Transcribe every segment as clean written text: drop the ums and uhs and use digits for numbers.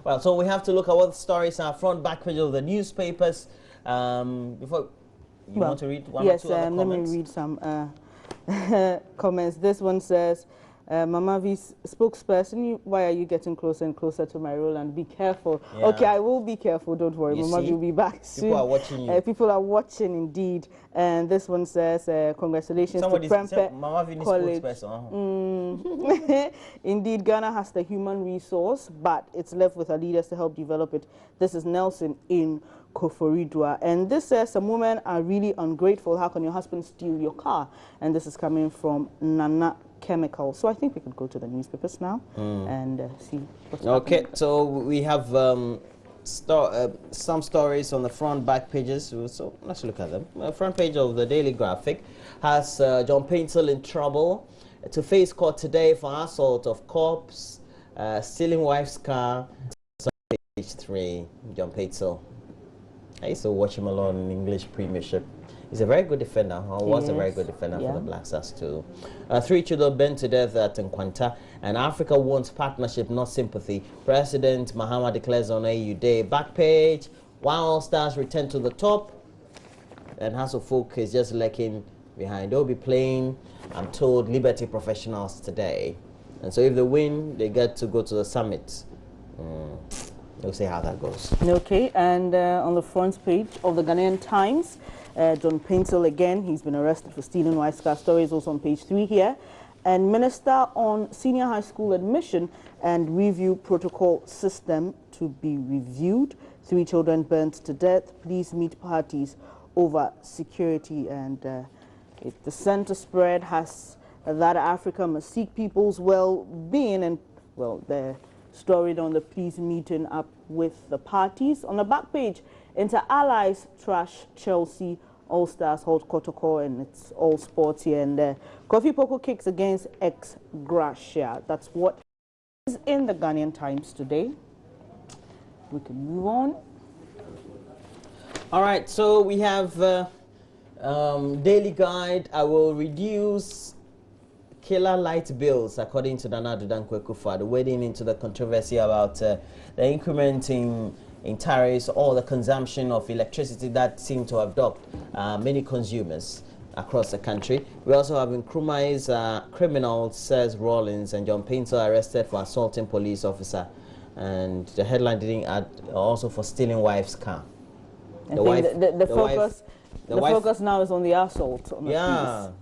Well, so we have to look at what stories are front, back page of the newspapers. Before you want to read one or two other comments? Let me read some comments. This one says, Mama V's spokesperson, why are you getting closer and closer to my role? And be careful. Yeah. Okay, I will be careful. Don't worry. Mama V will be back soon. People are watching you. People are watching indeed. And this one says, congratulations to Prempeh Mama V spokesperson. Indeed, Ghana has the human resource, but it's left with our leaders to help develop it. This is Nelson in Koforidua. And this says, some women are really ungrateful. How can your husband steal your car? And this is coming from Nana Chemical. So I think we could go to the newspapers now and see what's happening. So we have some stories on the front, back pages. So let's look at them. The front page of the Daily Graphic has John Paintel in trouble to face court today for assault of cops, stealing wife's car. Page 3, John Paintel. I used to watch him a lot in English Premiership. He's a very good defender, or was a very good defender for the Black Stars too. 3 children burned to death at Nkwanta, and Africa wants partnership, not sympathy. President Mahama declares on AU Day. Back page, while All Stars return to the top, and Hasselfolk is just lacking behind. They'll be playing, I'm told, Liberty Professionals today. And so if they win, they get to go to the summit. We'll see how that goes. Okay, and on the front page of the Ghanaian Times, John Paintel again, he's been arrested for stealing wife's car. Story is also on page 3 here. And Minister on senior high school admission and review protocol system to be reviewed. 3 children burnt to death. Please meet parties over security. And the center spread has that Africa must seek people's well-being, and well, the story on the please meeting up with the parties. On the back page, Inter Allies trash Chelsea, All Stars hold Kotoko, and it's all sports here. And Kofi Poko kicks against ex Gracia. That's what is in the Ghanaian Times today. We can move on. All right, so we have Daily Guide. I will reduce killer light bills, according to Nana Addo Dankwa Akufo-Addo, wading into the controversy about the increment in tariffs or the consumption of electricity that seem to have docked many consumers across the country. We also have Nkrumah's criminals, says Rawlings, and John Paintel arrested for assaulting police officer. And the headline didn't add also for stealing wife's car. The focus now is on the assault. On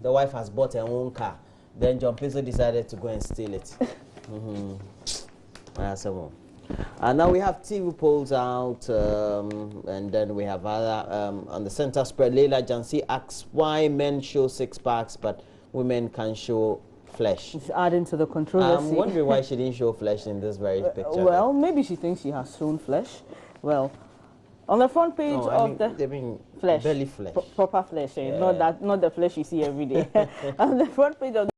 the wife has bought her own car. Then John Paintel decided to go and steal it. And now we have TV polls out, and then we have other on the center spread. Leila Jansi asks why men show 6 packs but women can show flesh. It's adding to the controversy. I'm wondering why she didn't show flesh in this very picture. Well, maybe she thinks she has shown flesh. Well, on the front page flesh, belly flesh, proper flesh, not the flesh you see every day. On the front page of the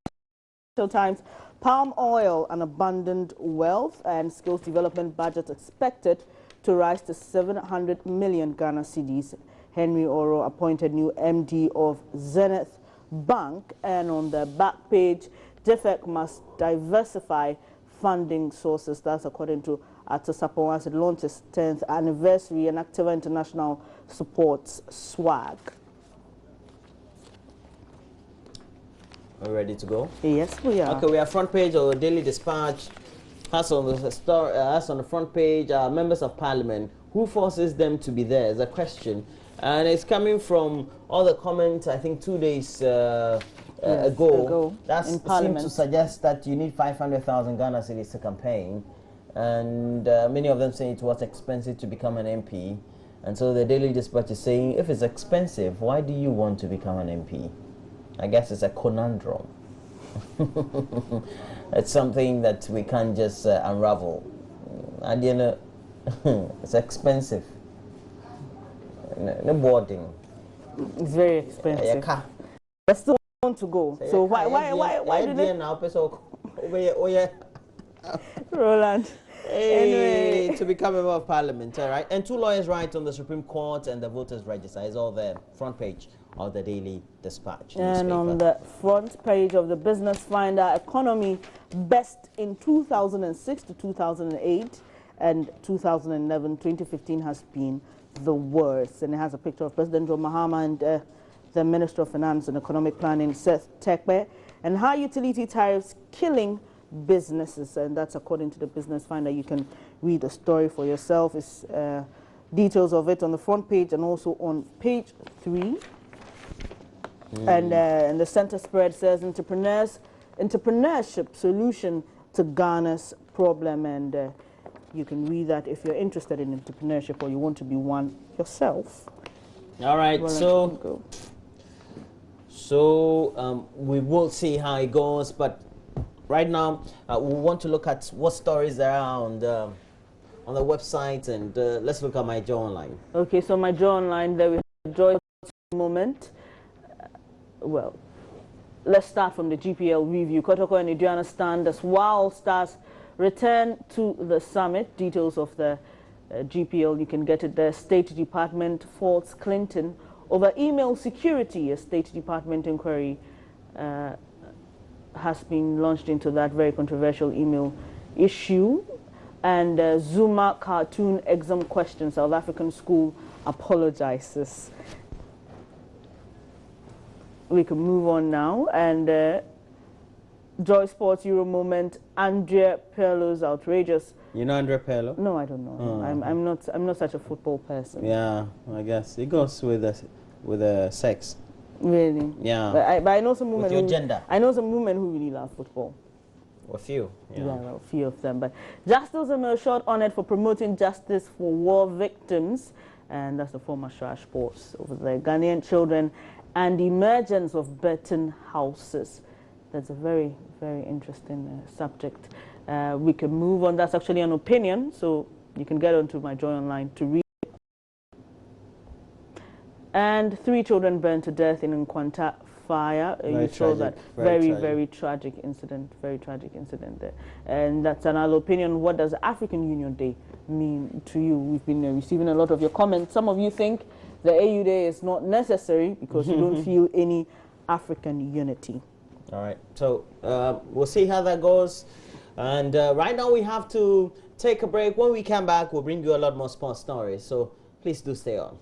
Times, palm oil, an abundant wealth, and skills development budget expected to rise to 700 million Ghana cedis. Henry Oro appointed new MD of Zenith Bank. And on the back page, DFEC must diversify funding sources. That's according to Atosapon as it launches 10th anniversary, and Activa International supports SWAG. Are we ready to go? Yes, we are. Okay, we are front page of the Daily Dispatch. Has on the front page, members of parliament. Who forces them to be there is a question. And it's coming from all the comments, I think 2 days ago. That seemed to suggest that you need 500,000 Ghana cedis to campaign. And many of them say it was expensive to become an MP. And so the Daily Dispatch is saying, if it's expensive, why do you want to become an MP? I guess it's a conundrum. It's something that we can't just unravel. And you know, it's expensive. No boarding. It's very expensive. But still want to go. So why do they now? Oh yeah. Roland. Hey, anyway, to become a member of parliament, all right? And 2 lawyers write on the Supreme Court and the voters register. It's all there, front page of the Daily Dispatch and newspaper. On the front page of the Business Finder, economy best in 2006 to 2008. and 2011, 2015 has been the worst. And it has a picture of President John Mahama and the Minister of Finance and Economic Planning, Seth Terkper, and high utility tariffs killing businesses. And that's according to the Business Finder. You can read the story for yourself. It's details of it on the front page and also on page 3. And the center spread says entrepreneurship solution to Ghana's problem. And you can read that if you're interested in entrepreneurship or you want to be one yourself. All right, so we will see how it goes, but right now we want to look at what stories there are on the website, and let's look at My Joy Online. Okay, so My Joy Online, there we have Joy Moment. Well, let's start from the GPL review. Kotoko and Aduana stand as Wild Stars return to the summit. Details of the GPL, you can get it there. State Department faults Clinton over email security. A State Department inquiry has been launched into that very controversial email issue. And Zuma cartoon exam question, South African school apologizes. We can move on now. And Joy Sports Euro Moment, Andrea Pirlo's outrageous. You know Andrea Pirlo? No, I don't know. Oh. I'm not such a football person. Yeah, I guess it goes with the sex. Really? Yeah. But I know some women. With your gender. I know some women who really love football. A few. Yeah, well, a few of them. But Justice Emil Short honored for promoting justice for war victims, and that's the former Shah Sports over there. Ghanaian children and the emergence of Burton houses. That's a very, very interesting subject. We can move on. That's actually an opinion, so you can get onto My Joy Online to read. And 3 children burned to death in Nkwanta fire. You saw that very tragic incident. Very tragic incident there. And that's another opinion. What does African Union Day mean to you? We've been receiving a lot of your comments. Some of you think the AU Day is not necessary because you don't feel any African unity. All right, so we'll see how that goes. And right now we have to take a break. When we come back, we'll bring you a lot more sports stories. So please do stay on.